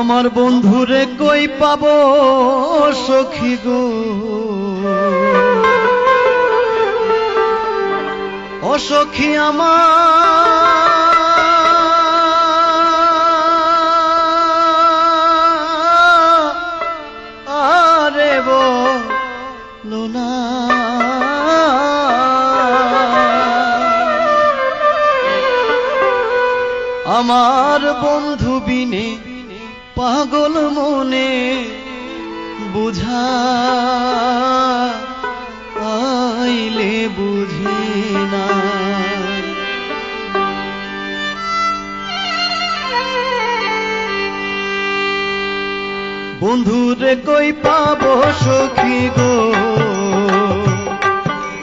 আমার বন্ধুরে কই পাবো সখী গো, ও সখী আমারে বলো না। আমার বন্ধু বিনে পাগল মনে বুঝাইলে বুঝি না। বন্ধুরে কই পাবো সখী গো,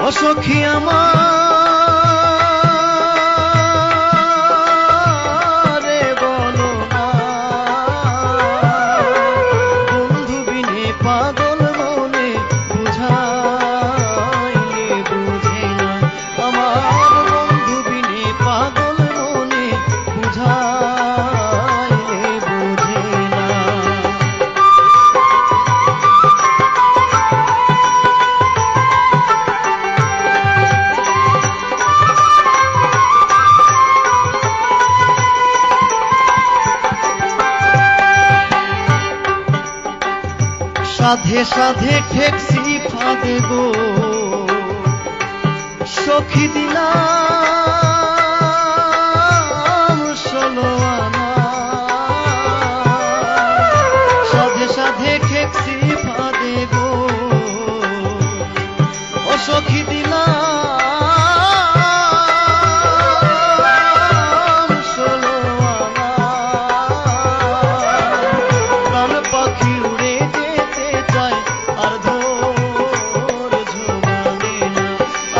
ও সখী আমারে বলো না। বন্ধু বিনে পাগল মনে বুঝাইলে বুঝে না। আমার বন্ধু বিনে পাগল মনে বুঝাইলে বুঝে না। সাধে সাধে ঠেকছি ফাঁদে গো, সখী দিলাম 16 আনা। সাধে সাধে ঠেকছি ফাঁদে গো, ও সখী দিলাম 16 আনা। প্রাণ পাখি উড়ে যেতে চায় আর ধৈর্য মানে না।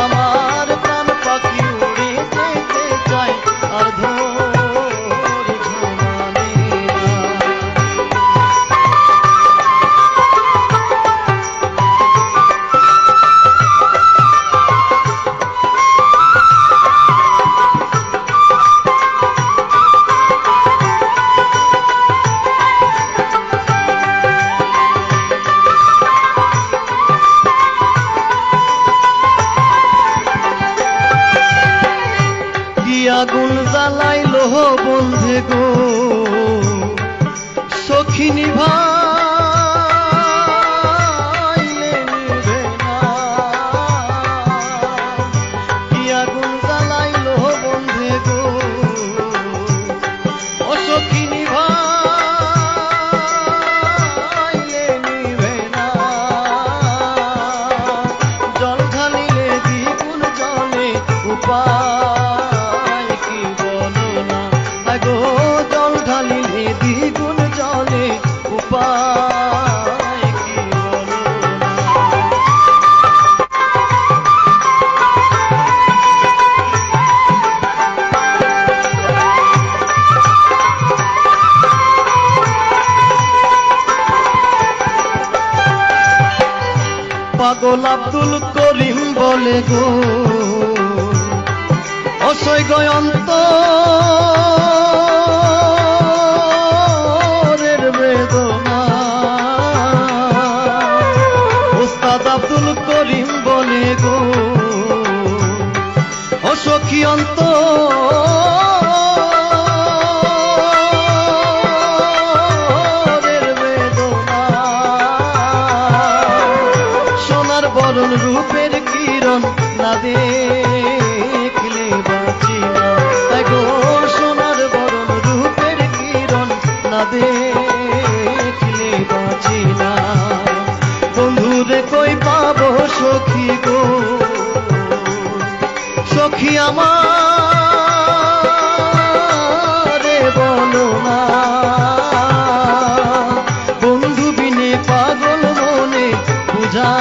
আমার প্রাণ পাখি উড়ে যেতে চায় আর ধৈর্য মানে না। আগুন জ্বালাইলো বন্ধে গো, সখী নিভাইলে নিভে না। কি আগুন জ্বালাইলো বন্ধে গো, ও সখী নিভাইলে নিভে না। জল ঢালিলে দ্বিগুণ জলে উপায় কি বলো না। গো জল ঢালিলে দ্বিগুণ জলে উপায় কি বলো না। পাগল আব্দুল করিম বলে গো, অসৈগ অন্তরের বেদনা। উস্তাদ আব্দুল করিম বলে গো, ও সখী অন্তরের বেদনা। সোনার বরণ রূপের কিরণ না দেখলে বাঁচি না। গো সোনার বরণ রূপের কিরণ না দেখলে বাঁচি না। বন্ধুরে কই পাবো সখী গো, সখী আমারে বলো না। বন্ধু বিনে পাগল মনে বুঝা